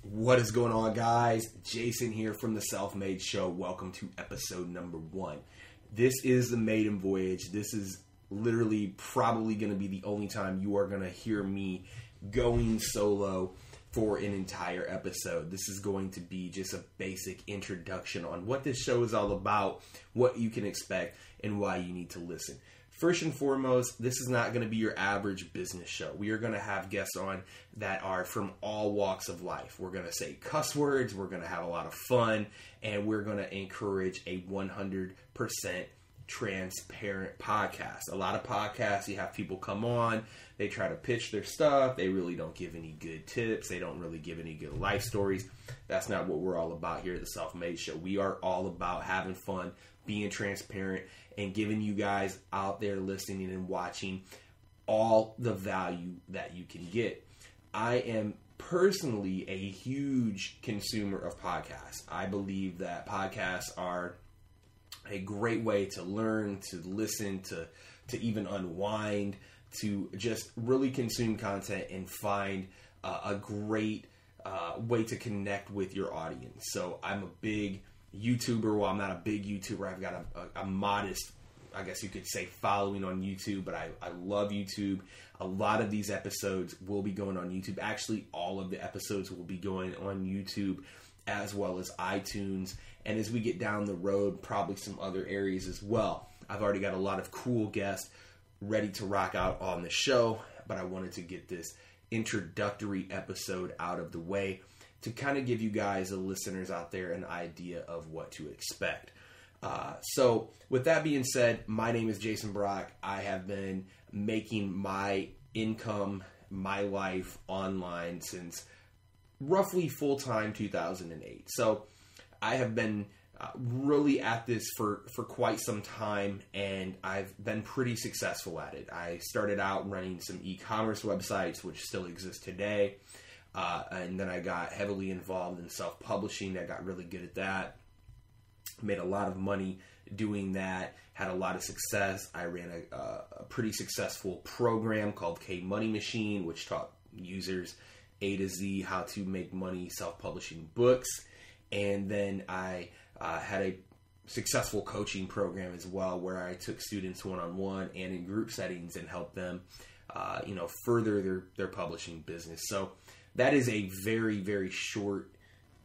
What is going on, guys? Jason here from the Self-Made Show. Welcome to episode number 1. This is the maiden voyage. This is literally probably going to be the only time you are going to hear me going solo for an entire episode. This is going to be just a basic introduction on what this show is all about, what you can expect, and why you need to listen. First and foremost, this is not going to be your average business show. We are going to have guests on that are from all walks of life. We're going to say cuss words, we're going to have a lot of fun, and we're going to encourage a 100% transparent podcast. A lot of podcasts, you have people come on, they try to pitch their stuff, they really don't give any good tips, they don't really give any good life stories. That's not what we're all about here at the Self-Made Show. We are all about having fun, being transparent, and giving you guys out there listening and watching all the value that you can get. I am personally a huge consumer of podcasts. I believe that podcasts are a great way to learn, to listen, to even unwind, to just really consume content and find a great way to connect with your audience. So I'm a big YouTuber. Well, I'm not a big YouTuber. I've got a modest, I guess you could say, following on YouTube, but I love YouTube. A lot of these episodes will be going on YouTube. Actually, all of the episodes will be going on YouTube as well as iTunes. And as we get down the road, probably some other areas as well. I've already got a lot of cool guests ready to rock out on the show, but I wanted to get this introductory episode out of the way to kind of give you guys, the listeners out there, an idea of what to expect. So with that being said, my name is Jason Brock. I have been making my income, my life online since roughly full-time 2008. So I have been really at this for quite some time, and I've been pretty successful at it. I started out running some e-commerce websites, which still exist today. And then I got heavily involved in self-publishing. I got really good at that. Made a lot of money doing that. Had a lot of success. I ran a pretty successful program called K Money Machine, which taught users A to Z how to make money self-publishing books. And then I had a successful coaching program as well, where I took students one-on-one and in group settings and helped them, further their publishing business. So that is a very, very short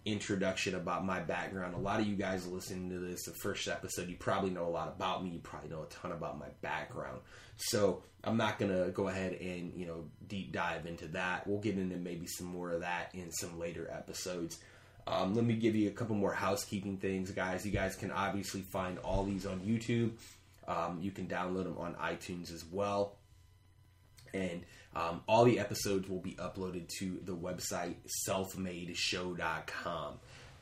introduction about my background. A lot of you guys listening to this, the first episode, you probably know a lot about me. You probably know a ton about my background. So I'm not going to go ahead and, deep dive into that. We'll get into maybe some more of that in some later episodes. Let me give you a couple more housekeeping things, guys. You guys can obviously find all these on YouTube. You can download them on iTunes as well. And all the episodes will be uploaded to the website selfmadeshow.com.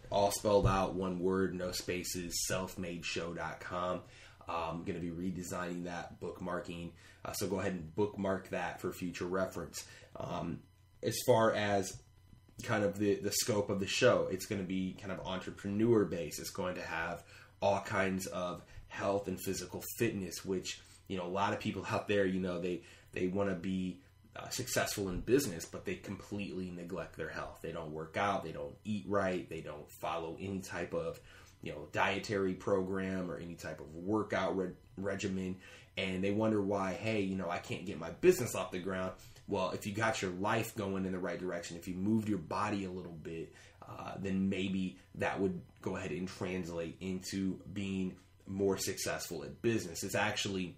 All spelled out, one word, no spaces, selfmadeshow.com. I'm going to be redesigning that, bookmarking. So go ahead and bookmark that for future reference. As far as kind of the scope of the show, it's going to be kind of entrepreneur based. It's going to have all kinds of health and physical fitness, which, a lot of people out there, they want to be successful in business, but they completely neglect their health. They don't work out, they don't eat right, they don't follow any type of dietary program or any type of workout regimen, and they wonder why, hey, I can't get my business off the ground. Well, if you got your life going in the right direction, if you moved your body a little bit, then maybe that would go ahead and translate into being more successful at business. It's actually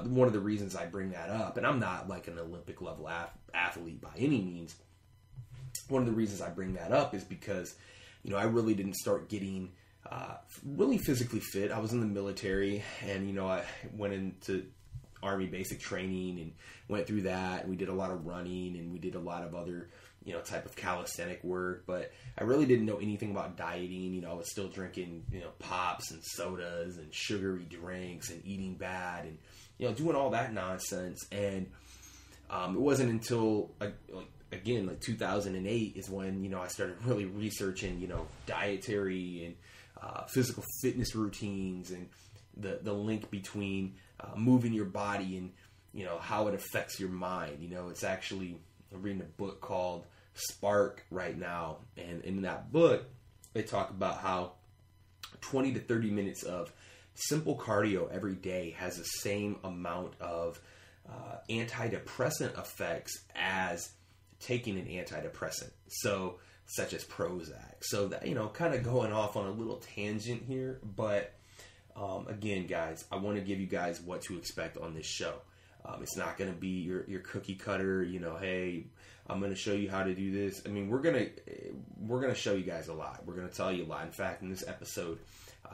one of the reasons I bring that up, and I'm not like an Olympic level athlete by any means. One of the reasons I bring that up is because, I really didn't start getting really physically fit. I was in the military, and, I went into Army basic training and went through that. And we did a lot of running, and we did a lot of other, type of calisthenic work, but I really didn't know anything about dieting. I was still drinking, pops and sodas and sugary drinks and eating bad and, doing all that nonsense. And it wasn't until, again, 2008 is when, I started really researching, dietary and physical fitness routines and the link between moving your body and, how it affects your mind. It's actually, I'm reading a book called spark right now. And in that book, they talk about how 20 to 30 minutes of simple cardio every day has the same amount of antidepressant effects as taking an antidepressant, so such as Prozac. So that, kind of going off on a little tangent here, but again, guys, I want to give you guys what to expect on this show. It's not going to be your cookie cutter, hey, I'm going to show you how to do this. I mean, we're going to show you guys a lot. We're going to tell you a lot. In fact, in this episode,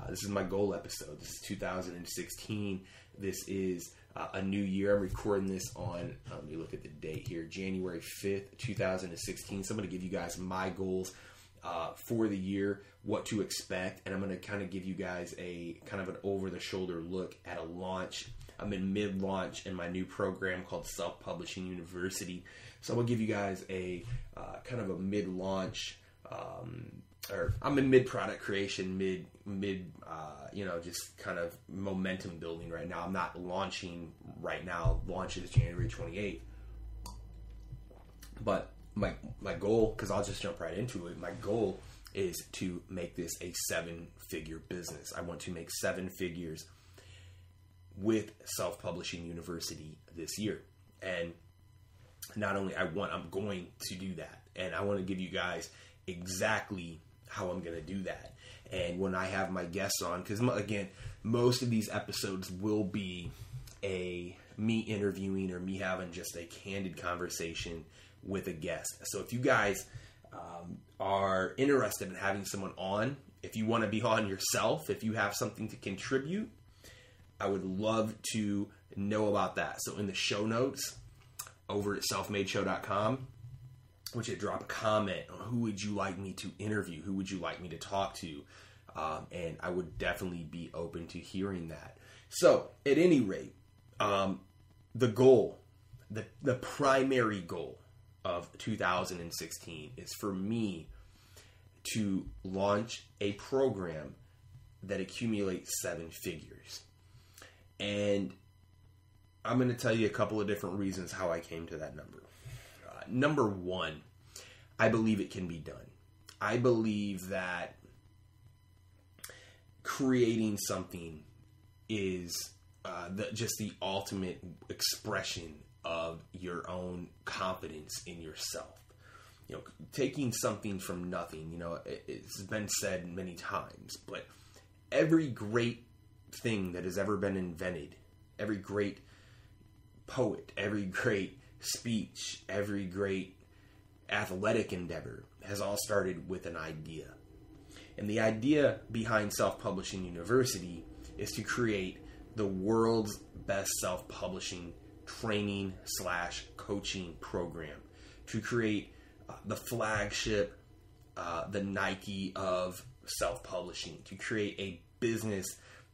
this is my goal episode. This is 2016. This is a new year. I'm recording this on, let me look at the date here, January 5th, 2016. So I'm going to give you guys my goals for the year, what to expect, and I'm going to kind of give you guys a kind of an over-the-shoulder look at a launch. I'm in mid-launch in my new program called Self-Publishing University. So I'm going to give you guys a kind of a mid-launch, or I'm in mid-product creation, just kind of momentum building right now. I'm not launching right now. Launch is January 28th. But my goal, because I'll just jump right into it, my goal is to make this a 7-figure business. I want to make 7 figures with Self-Publishing University this year. And not only I'm going to do that. And I want to give you guys exactly how I'm going to do that. And when I have my guests on, because again, most of these episodes will be me interviewing or me having just a candid conversation with a guest. So if you guys are interested in having someone on, if you want to be on yourself, if you have something to contribute, I would love to know about that. So in the show notes over at selfmadeshow.com, I want you to drop a comment on who would you like me to interview, who would you like me to talk to, and I would definitely be open to hearing that. So at any rate, the goal, the primary goal of 2016 is for me to launch a program that accumulates 7 figures. And I'm going to tell you a couple of different reasons how I came to that number. Number one, I believe it can be done. I believe that creating something is just the ultimate expression of your own confidence in yourself. Taking something from nothing, it's been said many times, but every great thing that has ever been invented, every great poet, every great speech, every great athletic endeavor has all started with an idea. And the idea behind Self-Publishing University is to create the world's best self-publishing training / coaching program, to create the flagship, the Nike of self-publishing, to create a business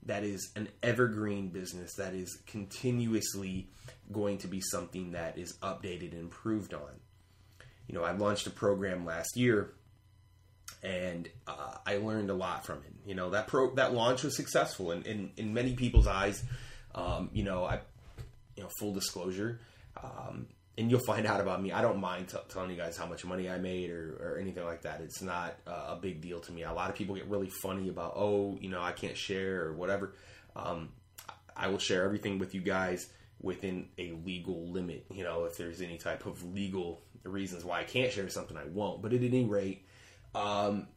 that is an evergreen business that is continuously going to be something that is updated and improved on. I launched a program last year, and I learned a lot from it. That launch was successful, and in many people's eyes, full disclosure, and you'll find out about me. I don't mind telling you guys how much money I made or anything like that. It's not a big deal to me. A lot of people get really funny about, I can't share or whatever. I will share everything with you guys within a legal limit. If there's any type of legal reasons why I can't share something, I won't. But at any rate, one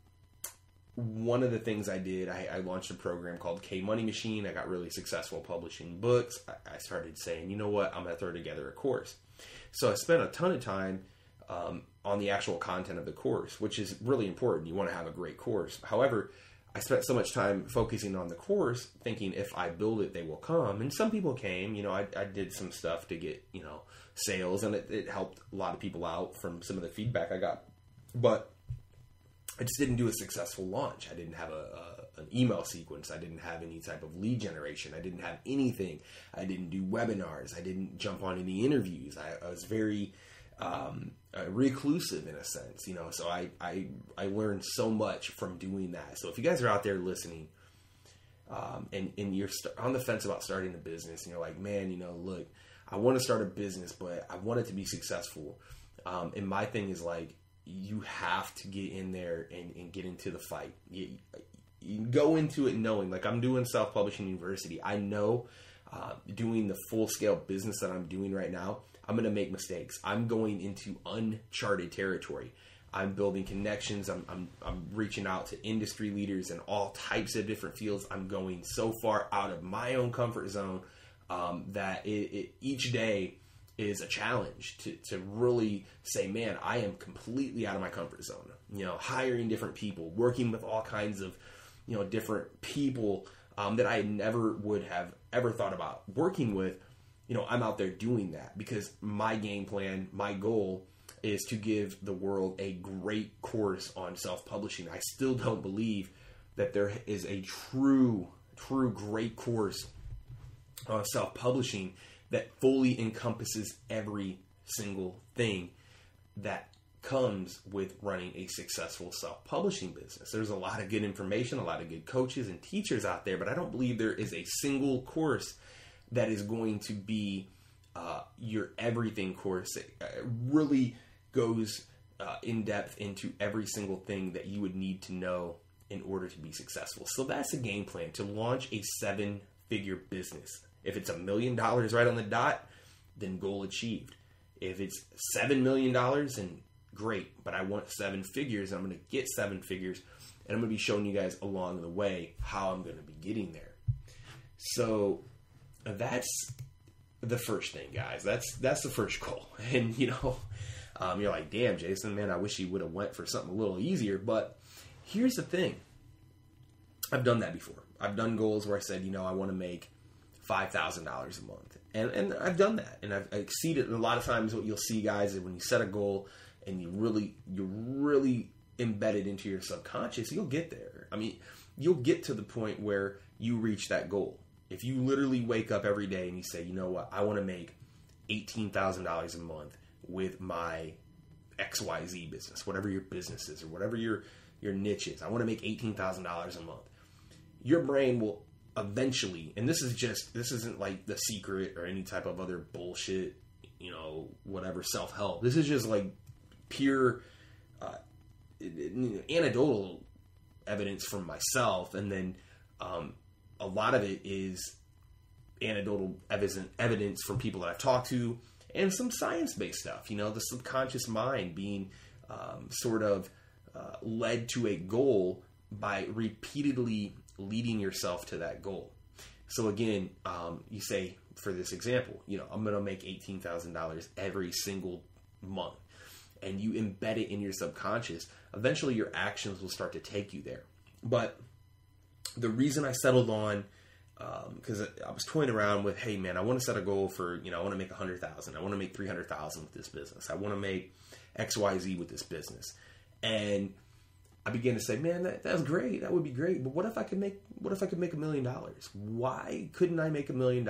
of the things I did, I launched a program called K Money Machine. I got really successful publishing books. I started saying, you know what, I'm going to throw together a course. So I spent a ton of time on the actual content of the course, which is really important. You want to have a great course. However, I spent so much time focusing on the course, thinking if I build it, they will come. And some people came. I did some stuff to get, sales, and it helped a lot of people out from some of the feedback I got. But I just didn't do a successful launch. I didn't have an email sequence. I didn't have any type of lead generation. I didn't have anything. I didn't do webinars. I didn't jump on any interviews. I was very reclusive in a sense, so I learned so much from doing that. So if you guys are out there listening, and you're on the fence about starting a business, and you're like, man, look, I want to start a business, but I want it to be successful. And my thing is like, you have to get in there and get into the fight. You go into it knowing, like I'm doing Self-Publishing University. I know doing the full-scale business that I'm doing right now, I'm going to make mistakes. I'm going into uncharted territory. I'm building connections. I'm reaching out to industry leaders in all types of different fields. I'm going so far out of my own comfort zone that each day is a challenge to really say, man, I am completely out of my comfort zone. You know, hiring different people, working with all kinds of, you know, different people that I never would have ever thought about working with. You know, I'm out there doing that because my game plan, my goal is to give the world a great course on self-publishing. I still don't believe that there is a true great course on self-publishing that fully encompasses every single thing that comes with running a successful self-publishing business. There's a lot of good information, a lot of good coaches and teachers out there, but I don't believe there is a single course that is going to be your everything course. It really goes in depth into every single thing that you would need to know in order to be successful. So that's a game plan to launch a 7-figure business. If it's $1 million right on the dot, then goal achieved. If it's $7 million, then great, but I want 7 figures. I'm going to get 7 figures, and I'm going to be showing you guys along the way how I'm going to be getting there. So that's the first thing, guys. That's the first goal. And you know, you're like, damn, Jason, man, I wish he would have went for something a little easier. But here's the thing. I've done that before. I've done goals where I said, you know, I want to make $5,000 a month. And I've done that. And I've exceeded. And a lot of times what you'll see, guys, is when you set a goal and you're really embedded into your subconscious, you'll get there. I mean, you'll get to the point where you reach that goal. If you literally wake up every day and you say, you know what, I want to make $18,000 a month with my XYZ business, whatever your business is or whatever your niche is. I want to make $18,000 a month. Your brain will eventually, and this isn't like The Secret or any type of other bullshit, you know, whatever self-help. This is just like pure anecdotal evidence from myself, and then a lot of it is anecdotal evidence from people that I've talked to, and some science-based stuff. You know, the subconscious mind being sort of led to a goal by repeatedly leading yourself to that goal. So again, you say, for this example, you know, I'm going to make $18,000 every single month, and you embed it in your subconscious. Eventually your actions will start to take you there. But the reason I settled on, because I was toying around with, hey man, I want to set a goal for, you know, I want to make 100,000. I want to make 300,000 with this business. I want to make XYZ with this business. And I began to say, man, that's great. That would be great. But what if I could make $1 million? Why couldn't I make $1 million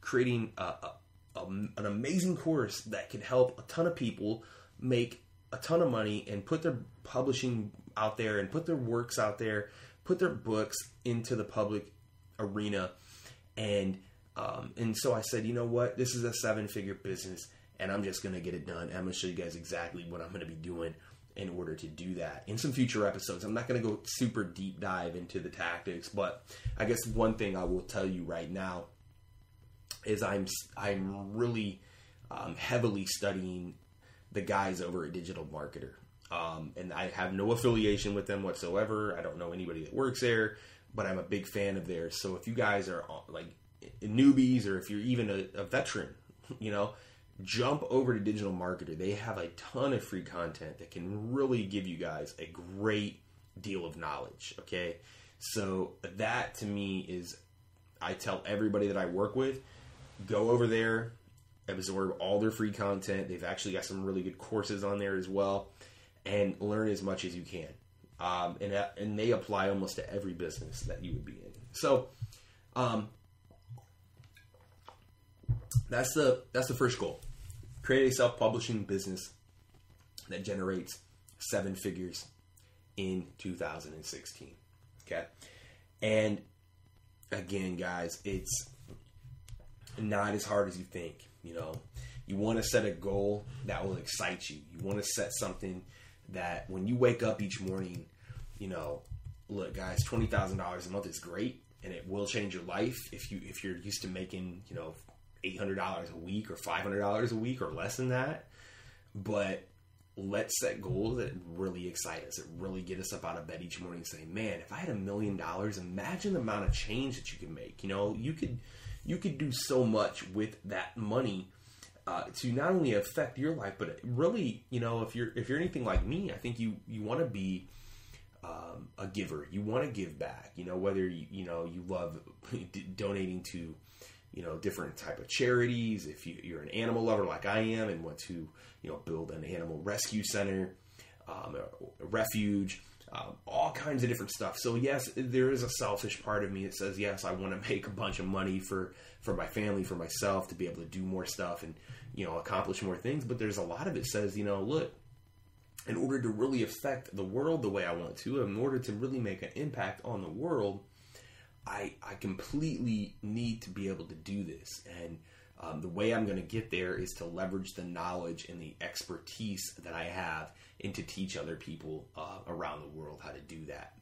creating an amazing course that could help a ton of people make a ton of money and put their publishing out there and put their works out there, put their books into the public arena? And so I said, you know what? This is a 7-figure business, and I'm just going to get it done. I'm going to show you guys exactly what I'm going to be doing in order to do that in some future episodes. I'm not going to go super deep dive into the tactics, but I guess one thing I will tell you right now is I'm really heavily studying the guys over at Digital Marketer. And I have no affiliation with them whatsoever. I don't know anybody that works there, but I'm a big fan of theirs. So if you guys are like newbies, or if you're even a veteran, you know, jump over to Digital Marketer. They have a ton of free content that can really give you guys a great deal of knowledge. Okay. So that to me is, I tell everybody that I work with, go over there, absorb all their free content. They've actually got some really good courses on there as well, and learn as much as you can. And they apply almost to every business that you would be in. So, that's the first goal. Create a self-publishing business that generates 7 figures in 2016. Okay. And again, guys, it's not as hard as you think. You know, you want to set a goal that will excite you. You want to set something that when you wake up each morning, look, guys, $20,000 a month is great, and it will change your life if you're used to making, $800 a week or $500 a week or less than that. But let's set goals that really excite us, that really get us up out of bed each morning and say, man, if I had $1 million, imagine the amount of change that you can make. You could do so much with that money to not only affect your life, but really, if you're anything like me, I think you want to be a giver. You want to give back. Whether you love donating to different type of charities. If you're an animal lover like I am and want to build an animal rescue center, a refuge. All kinds of different stuff. So yes, there is a selfish part of me that says, yes, I want to make a bunch of money for my family, for myself, to be able to do more stuff and, accomplish more things. But there's a lot of it says, look, in order to really affect the world the way I want to, in order to really make an impact on the world, I completely need to be able to do this. And the way I'm going to get there is to leverage the knowledge and the expertise that I have and to teach other people around the world how to do that.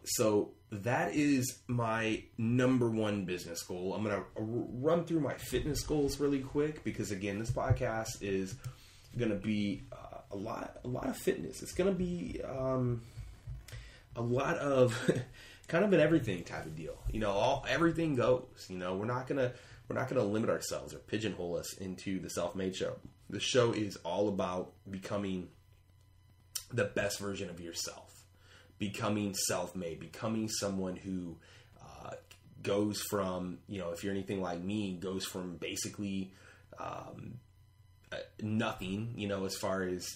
So that is my number one business goal. I'm going to run through my fitness goals really quick because, again, this podcast is going to be a lot of fitness. It's going to be a lot of kind of an everything type of deal. Everything goes. We're not going to limit ourselves or pigeonhole us into the Self-Made Show. The show is all about becoming the best version of yourself, becoming self-made, becoming someone who goes from, if you're anything like me, goes from basically nothing, as far as,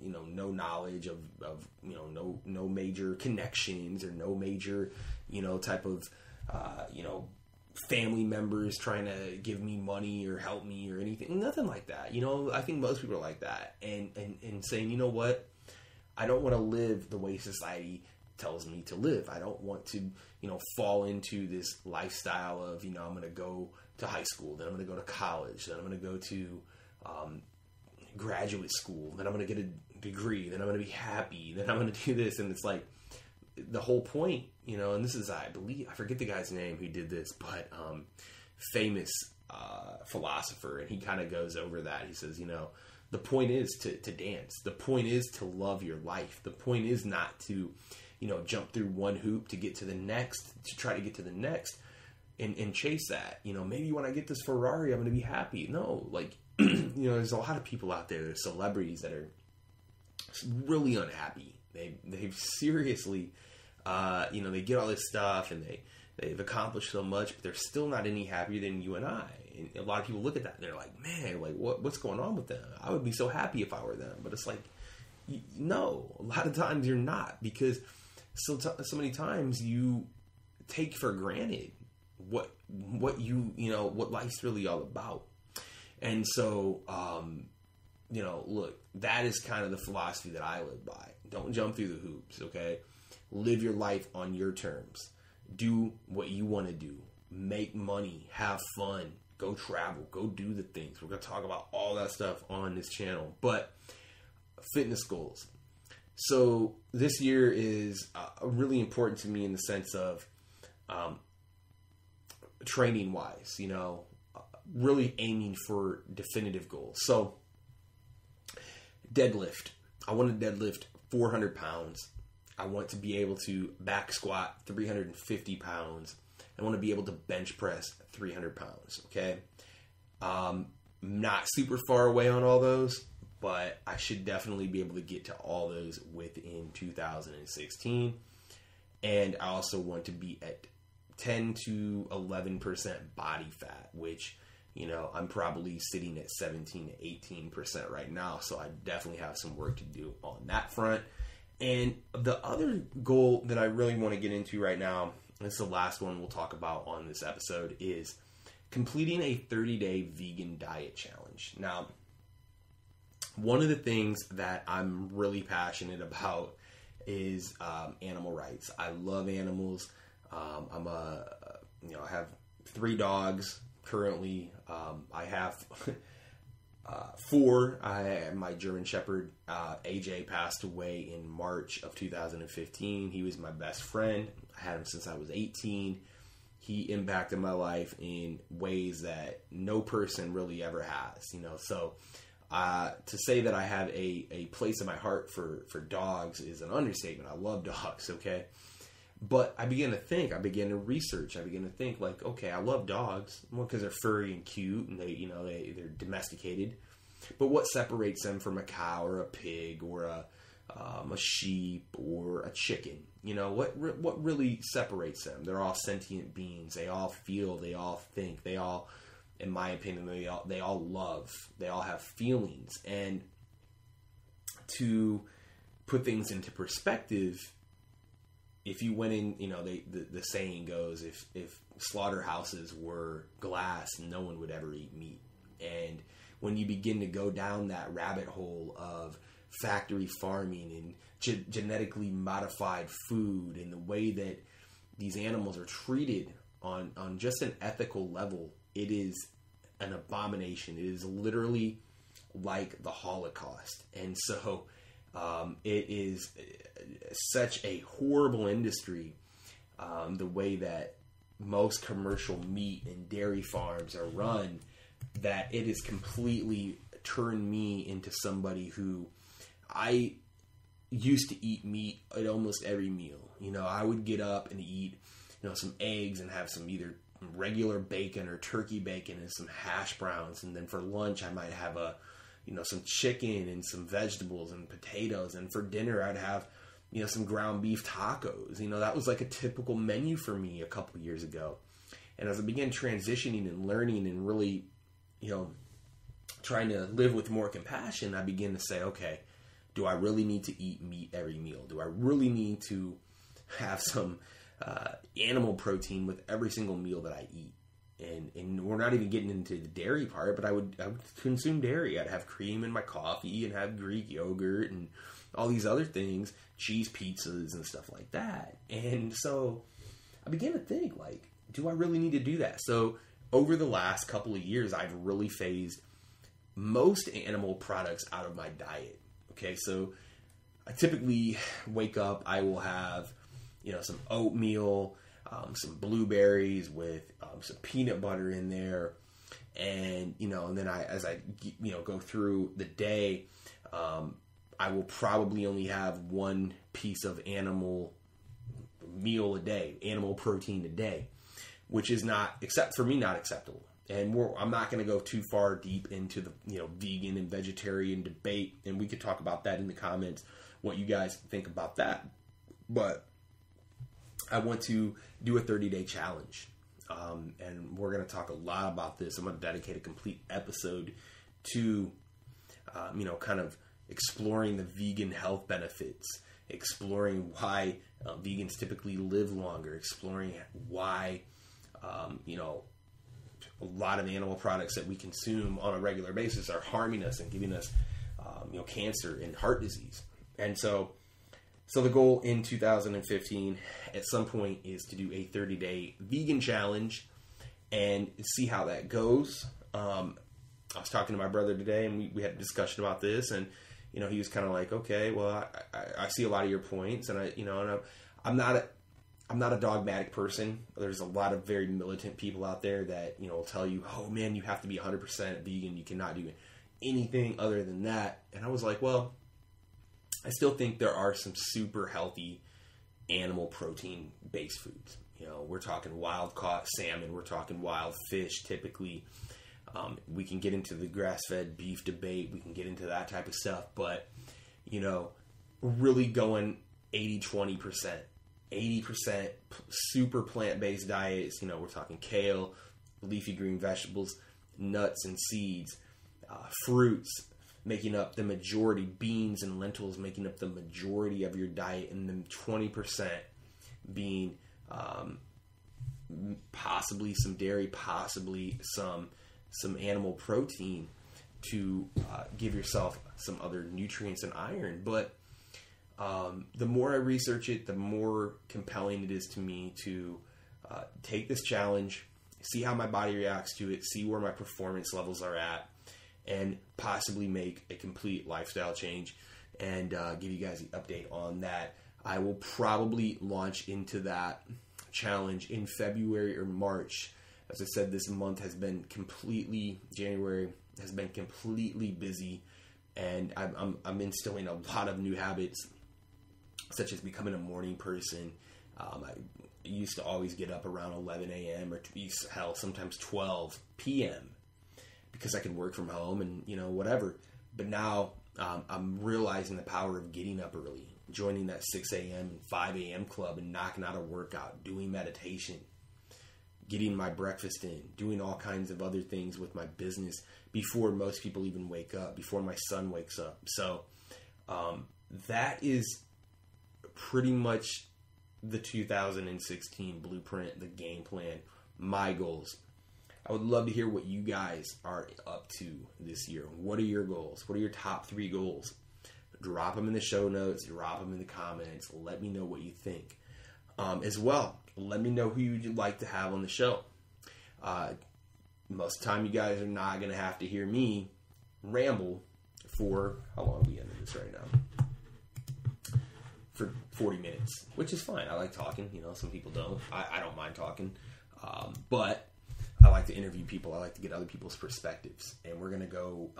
no knowledge of no major connections or no major, type of, family members trying to give me money or help me or anything, nothing like that. I think most people are like that and saying, you know what, I don't want to live the way society tells me to live. I don't want to, fall into this lifestyle of, I'm going to go to high school, then I'm going to go to college, then I'm going to go to graduate school, then I'm going to get a degree, then I'm going to be happy, then I'm going to do this. And it's like, the whole point, and this is, I believe, I forget the guy's name who did this, but famous philosopher, and he kind of goes over that. He says, the point is to dance. The point is to love your life. The point is not to, jump through one hoop to get to the next, to try to get to the next and chase that. Maybe when I get this Ferrari, I'm going to be happy. No, like, there's a lot of people out there, there's celebrities that are really unhappy. They've seriously, they get all this stuff and they've accomplished so much, but they're still not any happier than you and I. And a lot of people look at that and they're like, man, like what's going on with them? I would be so happy if I were them. But it's like, no, a lot of times you're not, because so many times you take for granted what life's really all about. And so, look, that is kind of the philosophy that I live by. Don't jump through the hoops, okay? Live your life on your terms. Do what you want to do. Make money. Have fun. Go travel. Go do the things. We're going to talk about all that stuff on this channel. But fitness goals. So this year is really important to me in the sense of training-wise, really aiming for definitive goals. So deadlift. I want to deadlift 400 pounds. I want to be able to back squat 350 pounds. I want to be able to bench press 300 pounds. Okay. Not super far away on all those, but I should definitely be able to get to all those within 2016. And I also want to be at 10 to 11% body fat, which, I'm probably sitting at 17 to 18% right now. So I definitely have some work to do on that front. And the other goal that I really want to get into right now, and this is the last one we'll talk about on this episode, is completing a 30-day vegan diet challenge. Now, one of the things that I'm really passionate about is animal rights. I love animals. I have 3 dogs currently. I have 4, my German Shepherd, AJ, passed away in March of 2015. He was my best friend. I had him since I was 18. He impacted my life in ways that no person really ever has, So to say that I have a place in my heart for dogs is an understatement. I love dogs, okay? But I began to research. I began to think like, okay, I love dogs, well, because they're furry and cute, and they're domesticated. But what separates them from a cow or a pig or a sheep or a chicken? What really separates them? They're all sentient beings. They all feel. They all think. They all, in my opinion, they all love. They all have feelings. And to put things into perspective, if you went in, the saying goes, if slaughterhouses were glass, no one would ever eat meat. And when you begin to go down that rabbit hole of factory farming and genetically modified food and the way that these animals are treated on just an ethical level, it is an abomination. It is literally like the Holocaust. And so it is such a horrible industry, the way that most commercial meat and dairy farms are run, that it has completely turned me into somebody who I used to eat meat at almost every meal. I would get up and eat, some eggs and have some either regular bacon or turkey bacon and some hash browns. And then for lunch, I might have some chicken and some vegetables and potatoes. And for dinner, I'd have, some ground beef tacos. That was like a typical menu for me a couple years ago. And as I began transitioning and learning and really, trying to live with more compassion, I began to say, okay, do I really need to eat meat every meal? Do I really need to have some animal protein with every single meal that I eat? And we're not even getting into the dairy part, but I would consume dairy. I'd have cream in my coffee and have Greek yogurt and all these other things, cheese pizzas and stuff like that. And so I began to think, like, do I really need to do that? So over the last couple of years, I've really phased most animal products out of my diet. Okay, so I typically wake up, I will have, some oatmeal, some blueberries with some peanut butter in there. And, and then as I go through the day, I will probably only have one piece of animal meal a day, animal protein a day, which is not, except for me, not acceptable. And I'm not going to go too far deep into the vegan and vegetarian debate, and we could talk about that in the comments, what you guys think about that. But I want to do a 30-day challenge, and we're going to talk a lot about this. I'm going to dedicate a complete episode to, kind of exploring the vegan health benefits, exploring why vegans typically live longer, exploring why, a lot of the animal products that we consume on a regular basis are harming us and giving us, cancer and heart disease. And so the goal in 2015 at some point is to do a 30-day vegan challenge and see how that goes. I was talking to my brother today, and we had a discussion about this, and he was kind of like, okay, well, I see a lot of your points, and I'm not a dogmatic person. There's a lot of very militant people out there that, will tell you, oh man, you have to be 100% vegan. You cannot do anything other than that. And I was like, well, I still think there are some super healthy animal protein based foods. We're talking wild caught salmon. We're talking wild fish typically. We can get into the grass fed beef debate. We can get into that type of stuff, but, really going 80-20%. 80% super plant-based diets. We're talking kale, leafy green vegetables, nuts and seeds, fruits making up the majority, beans and lentils making up the majority of your diet, and then 20% being possibly some dairy, possibly some animal protein to give yourself some other nutrients and iron. But the more I research it, the more compelling it is to me to take this challenge, see how my body reacts to it, see where my performance levels are at, and possibly make a complete lifestyle change, and give you guys an update on that. I will probably launch into that challenge in February or March. As I said, this month has been January has been completely busy, and I'm instilling a lot of new habits, such as becoming a morning person. I used to always get up around 11 a.m. or sometimes 12 p.m. because I could work from home and, whatever. But now I'm realizing the power of getting up early, joining that 6 a.m. and 5 a.m. club and knocking out a workout, doing meditation, getting my breakfast in, doing all kinds of other things with my business before most people even wake up, before my son wakes up. So that is pretty much the 2016 blueprint, the game plan, my goals. I would love to hear what you guys are up to this year. What are your goals? What are your top 3 goals? Drop them in the show notes. Drop them in the comments. Let me know what you think. As well, let me know who you'd like to have on the show. Most of the time, you guys are not going to have to hear me ramble for, how long are we into this right now? For 40 minutes, which is fine. I like talking. Some people don't. I don't mind talking. But I like to interview people. I like to get other people's perspectives. And we're going to go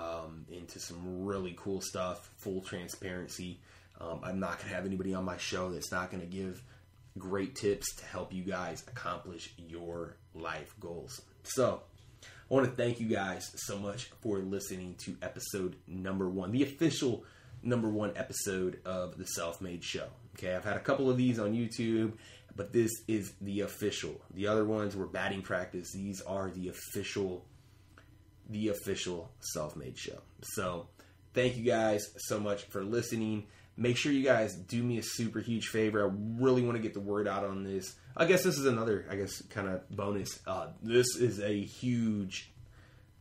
into some really cool stuff, full transparency. I'm not going to have anybody on my show that's not going to give great tips to help you guys accomplish your life goals. So I want to thank you guys so much for listening to episode number 1, the official number 1 episode of The Self-Made Show. Okay, I've had a couple of these on YouTube, but this is the official. The other ones were batting practice. These are the official Self-Made Show. So thank you guys so much for listening. Make sure you guys do me a super huge favor. I really want to get the word out on this. I guess this is another, kind of bonus. This is a huge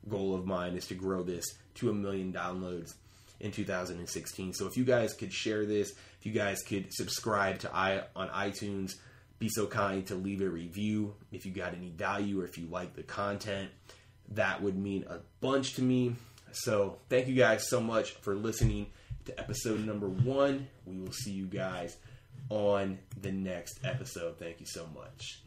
goal of mine, is to grow this to 1 million downloads in 2016. So if you guys could share this, if you guys could subscribe to on iTunes, be so kind to leave a review if you got any value or if you like the content, that would mean a bunch to me. So thank you guys so much for listening to episode number 1. We will see you guys on the next episode. Thank you so much.